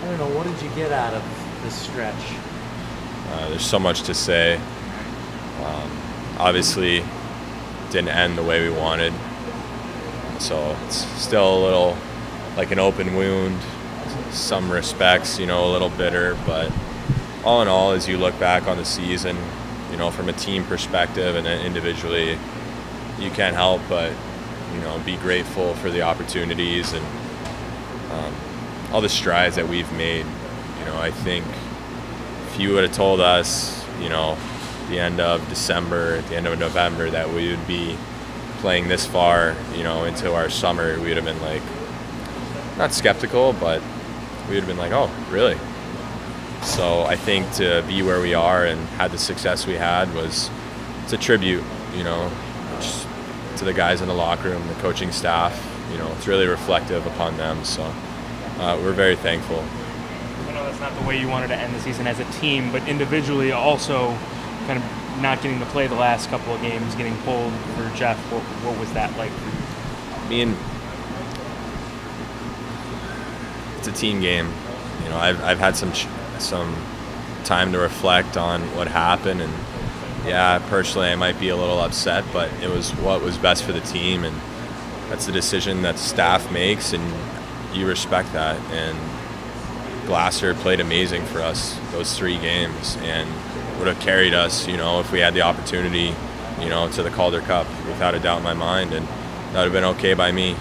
don't know, what did you get out of this stretch? There's so much to say. Obviously, didn't end the way we wanted. So it's still a little like an open wound. Some respects, a little bitter. But all in all, as you look back on the season, from a team perspective and then individually, you can't help but, be grateful for the opportunities and all the strides that we've made. I think if you would have told us, the end of December, at the end of November, that we would be playing this far, into our summer, we would have been like, not skeptical, but we would have been like, oh, really? So I think to be where we are and had the success we had it's a tribute, just to the guys in the locker room, the coaching staff. It's really reflective upon them. So we're very thankful. I know that's not the way you wanted to end the season as a team, but individually also kind of not getting to play the last couple of games, getting pulled for Jeff. What was that like for you? I mean, it's a team game. I've had some time to reflect on what happened, and yeah, personally I might be a little upset, but it was what was best for the team, and that's the decision that staff makes, and you respect that. And Glasser played amazing for us those 3 games and would have carried us, if we had the opportunity, to the Calder Cup, without a doubt in my mind, and that would have been okay by me.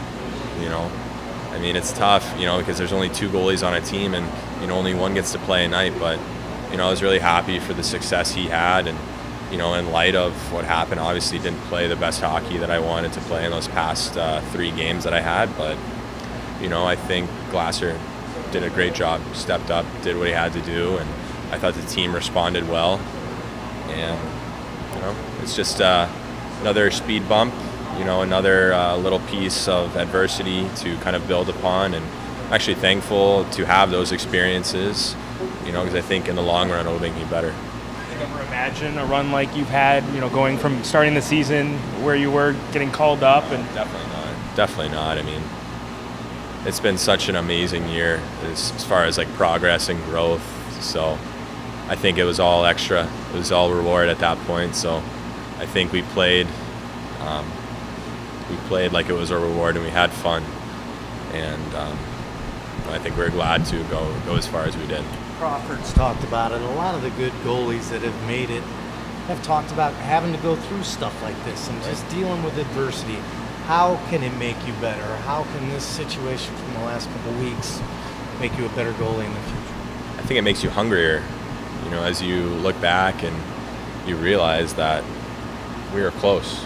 I mean, it's tough, because there's only 2 goalies on a team, and only one gets to play a night. But I was really happy for the success he had, and in light of what happened, obviously didn't play the best hockey that I wanted to play in those past 3 games that I had. But I think Glasser did a great job, stepped up, did what he had to do, and I thought the team responded well. And it's just another speed bump, another little piece of adversity to kind of build upon. And I'm actually thankful to have those experiences, because I think in the long run it'll make me better. Did you ever imagine a run like you've had, going from starting the season where you were, getting called up? And Definitely not. I mean, it's been such an amazing year as far as like progress and growth. So I think it was all extra. It was all reward at that point. So I think we played like it was a reward, and we had fun. And I think we're glad to go as far as we did. Crawford's talked about it. A lot of the good goalies that have made it have talked about having to go through stuff like this and just dealing with adversity. How can it make you better? How can this situation from the last couple of weeks make you a better goalie in the future? I think it makes you hungrier, as you look back and you realize that we were close.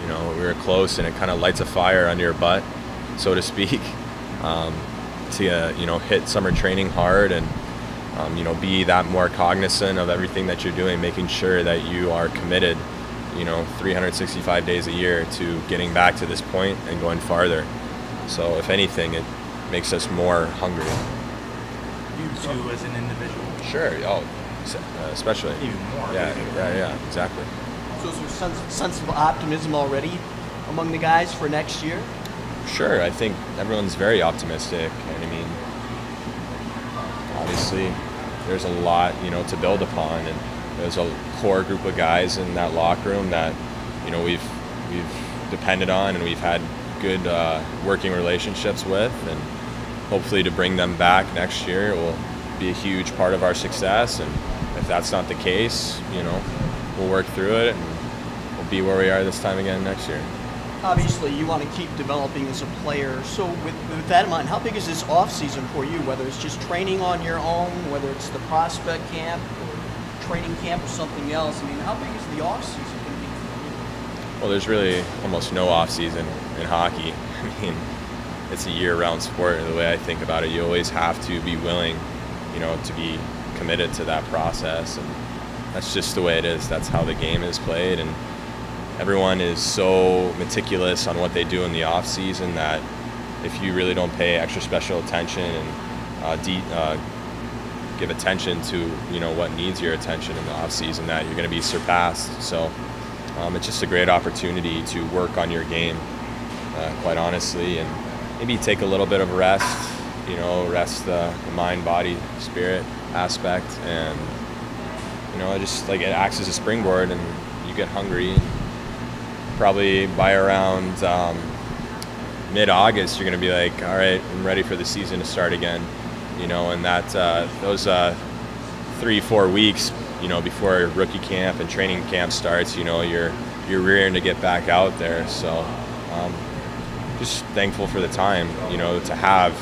We were close, and it kind of lights a fire under your butt, so to speak, to hit summer training hard and be that more cognizant of everything that you're doing, making sure that you are committed 365 days a year to getting back to this point and going farther. So if anything, it makes us more hungry. You too, as an individual. Sure. Oh, especially. Even more. Yeah, exactly. So is there a sense of optimism already among the guys for next year? Sure. I think everyone's very optimistic. And I mean, obviously, there's a lot, to build upon. And there's a core group of guys in that locker room that, we've depended on and we've had good working relationships with. And hopefully to bring them back next year will be a huge part of our success. And if that's not the case, we'll work through it and we'll be where we are this time again next year. Obviously, you want to keep developing as a player. So with that in mind, how big is this off season for you? Whether it's just training on your own, whether it's the prospect camp or training camp or something else. I mean, how big is the off season going to be for you? Well, there's really almost no off season in hockey. I mean, it's a year-round sport. The way I think about it, you always have to be willing, to be committed to that process, and that's just the way it is. That's how the game is played, and everyone is so meticulous on what they do in the off season that if you really don't pay extra special attention and give attention to what needs your attention in the off season, that you're going to be surpassed. So it's just a great opportunity to work on your game, quite honestly, and maybe take a little bit of rest, rest the mind, body, spirit aspect, and just like it acts as a springboard, and you get hungry. Probably by around mid-August, you're going to be like, all right, I'm ready for the season to start again. And that those 3-4 weeks, before rookie camp and training camp starts, you're rearing to get back out there. So just thankful for the time, to have,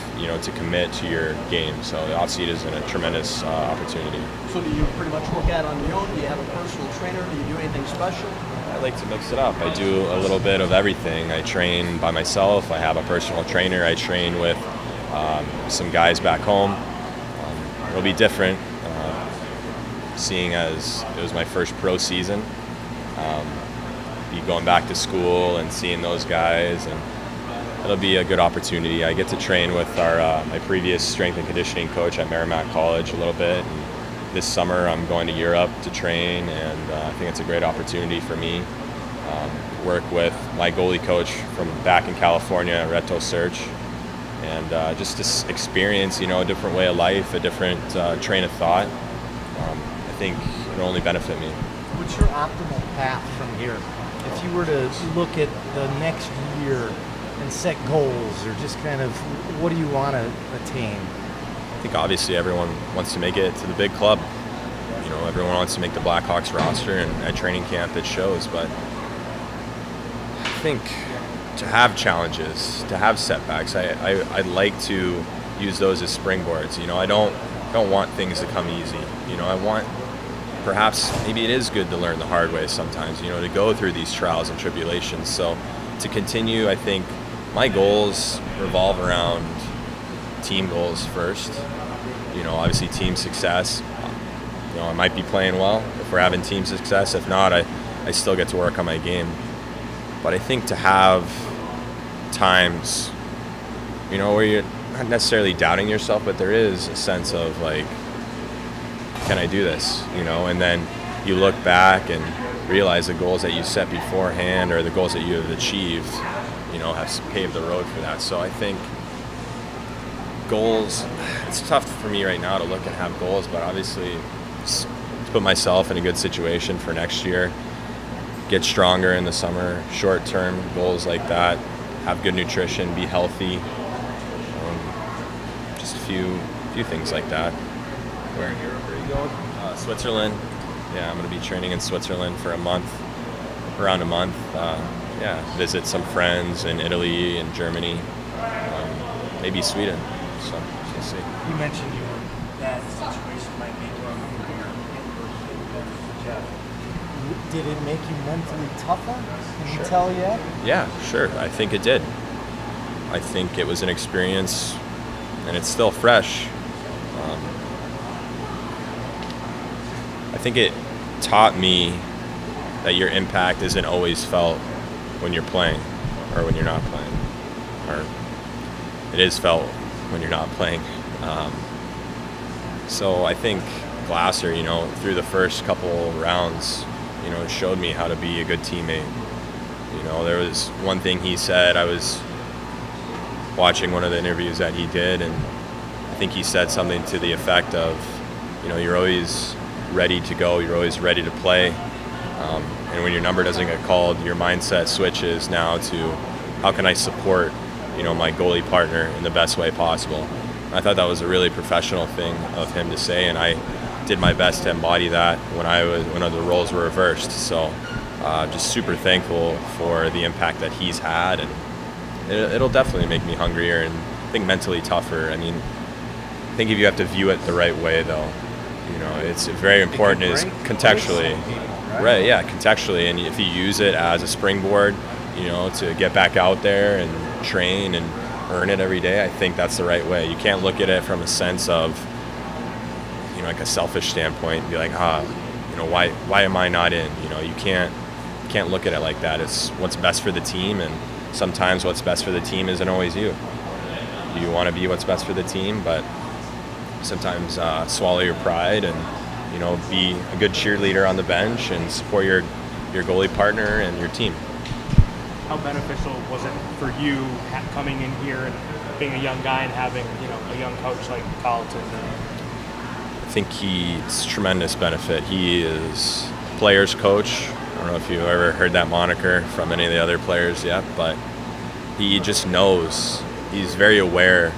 to commit to your game. So the off-season is a tremendous opportunity. So do you pretty much work out on your own? Do you have a personal trainer? Do you do anything special? I like to mix it up. I do a little bit of everything. I train by myself. I have a personal trainer. I train with some guys back home. It'll be different, seeing as it was my first pro season. Be going back to school and seeing those guys, and it'll be a good opportunity. I get to train with my previous strength and conditioning coach at Merrimack College a little bit. And this summer I'm going to Europe to train, and I think it's a great opportunity for me. Work with my goalie coach from back in California, Reto Search, and just to experience, a different way of life, a different train of thought. I think it'll only benefit me. What's your optimal path from here? If you were to look at the next year and set goals, or just kind of what do you want to attain? I think obviously everyone wants to make it to the big club. Everyone wants to make the Blackhawks roster, and at training camp it shows. But I think to have challenges, to have setbacks, I'd like to use those as springboards. I don't want things to come easy. I want, perhaps maybe it is good to learn the hard way sometimes. To go through these trials and tribulations. So to continue, I think my goals revolve around team goals first. Obviously team success. I might be playing well if we're having team success. If not, I still get to work on my game. But I think to have times, where you're not necessarily doubting yourself, but there is a sense of like, can I do this? And then you look back and realize the goals that you set beforehand, or the goals that you have achieved, have paved the road for that. So I think goals, it's tough for me right now to look and have goals, but obviously to put myself in a good situation for next year, get stronger in the summer, short-term goals like that, have good nutrition, be healthy, just a few things like that. Where in Europe are you going? Switzerland. Yeah, I'm going to be training in Switzerland for around a month. Visit some friends in Italy and Germany, maybe Sweden. So we'll see. You mentioned that situation might make you hungrier for Jeff. Did it make you mentally tougher? Can you tell yet? Yeah, sure. I think it did. I think it was an experience, and it's still fresh. I think it taught me that your impact isn't always felt when you're playing or when you're not playing, or it is felt when you're not playing. So I think Glasser, through the first couple rounds, it showed me how to be a good teammate. There was one thing he said. I was watching one of the interviews that he did, and I think he said something to the effect of, you're always ready to go, you're always ready to play. And when your number doesn't get called, your mindset switches now to how can I support, my goalie partner in the best way possible. I thought that was a really professional thing of him to say, and I did my best to embody that when the roles were reversed. So just super thankful for the impact that he's had, and it'll definitely make me hungrier and I think mentally tougher. I think if you have to view it the right way, though, it's very important is contextually. Right, yeah, contextually, and if you use it as a springboard, to get back out there and train and earn it every day, I think that's the right way. You can't look at it from a sense of, like a selfish standpoint and be like, why am I not in? You can't look at it like that. It's what's best for the team, and sometimes what's best for the team isn't always you. You want to be what's best for the team, but sometimes swallow your pride and be a good cheerleader on the bench and support your goalie partner and your team. How beneficial was it for you coming in here and being a young guy and having a young coach like Collin? I think it's tremendous benefit. He is players coach. I don't know if you've ever heard that moniker from any of the other players yet, but he just knows. He's very aware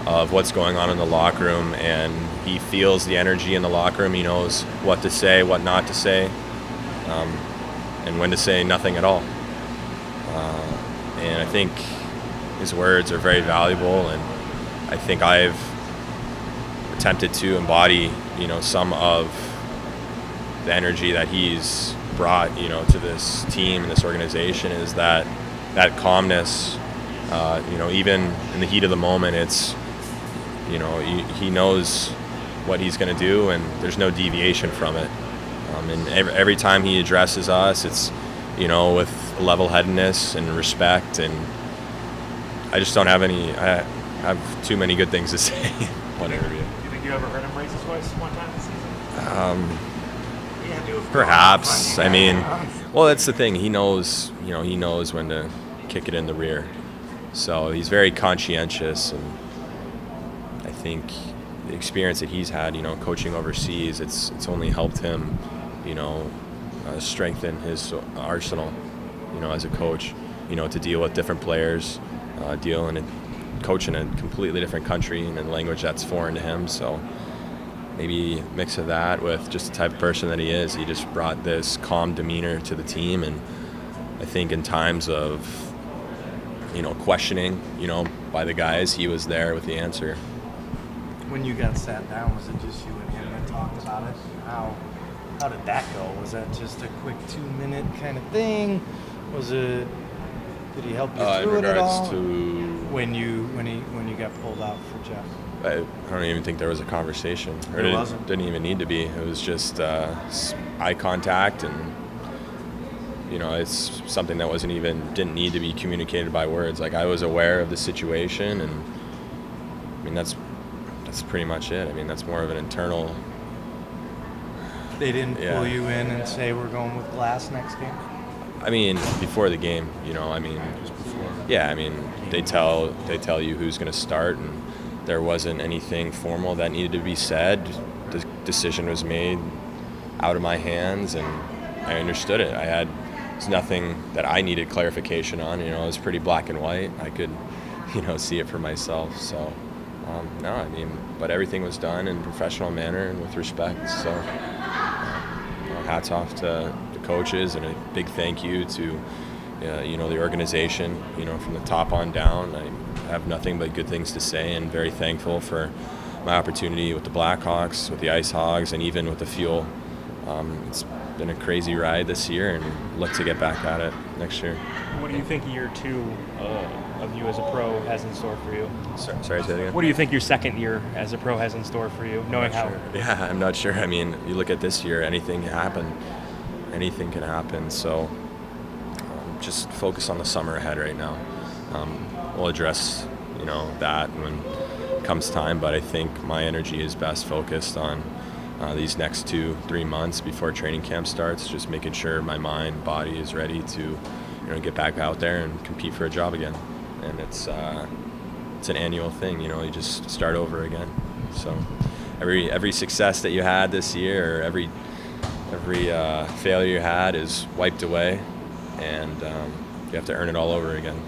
of what's going on in the locker room, and he feels the energy in the locker room. He knows what to say, what not to say, and when to say nothing at all. And I think his words are very valuable, and I think I've attempted to embody, some of the energy that he's brought, to this team and this organization, is that calmness. Even in the heat of the moment, it's, he knows what he's going to do, and there's no deviation from it. And every time he addresses us, it's, with level-headedness and respect, and I just don't have I have too many good things to say in one interview. Do you think you ever heard him raise his voice one time this season? Perhaps. I mean, well, that's the thing. He knows when to kick it in the rear. So he's very conscientious, and I think the experience that he's had, coaching overseas, it's only helped him, strengthen his arsenal, as a coach, to deal with different players, coach in a completely different country and a language that's foreign to him. So maybe a mix of that with just the type of person that he is. He just brought this calm demeanor to the team, and I think in times of questioning, by the guys, he was there with the answer. When you got sat down, was it just you and him that talked about it? How did that go? Was that just a quick 2-minute kind of thing? Did he help you through it at all? In regards to when you got pulled out for Jeff? I don't even think there was a conversation. There wasn't? Didn't even need to be. It was just eye contact, and it's something that didn't need to be communicated by words. Like, I was aware of the situation, and I mean that's pretty much it. I mean, that's more of an internal. They didn't pull you in and say we're going with Glass next game? I mean, before the game, Just before. Yeah, I mean, they tell you who's going to start, and there wasn't anything formal that needed to be said. The decision was made out of my hands, and I understood it. There's nothing that I needed clarification on. It was pretty black and white. I could, see it for myself. So, but everything was done in a professional manner and with respect. So, hats off to the coaches, and a big thank you to, the organization, from the top on down. I have nothing but good things to say, and very thankful for my opportunity with the Blackhawks, with the IceHogs, and even with the Fuel. It's been a crazy ride this year, and look to get back at it next year. What do you think year 2 of you as a pro has in store for you? Sorry, say that again? What do you think your second year as a pro has in store for you, knowing how? Sure. Yeah, I'm not sure. I mean, you look at this year, anything can happen. Anything can happen. So just focus on the summer ahead right now. We'll address, that when it comes time, but I think my energy is best focused on these next 2-3 months before training camp starts, just making sure my mind, body is ready to, get back out there and compete for a job again. And it's an annual thing, you just start over again. So every success that you had this year, or every failure you had, is wiped away, and you have to earn it all over again.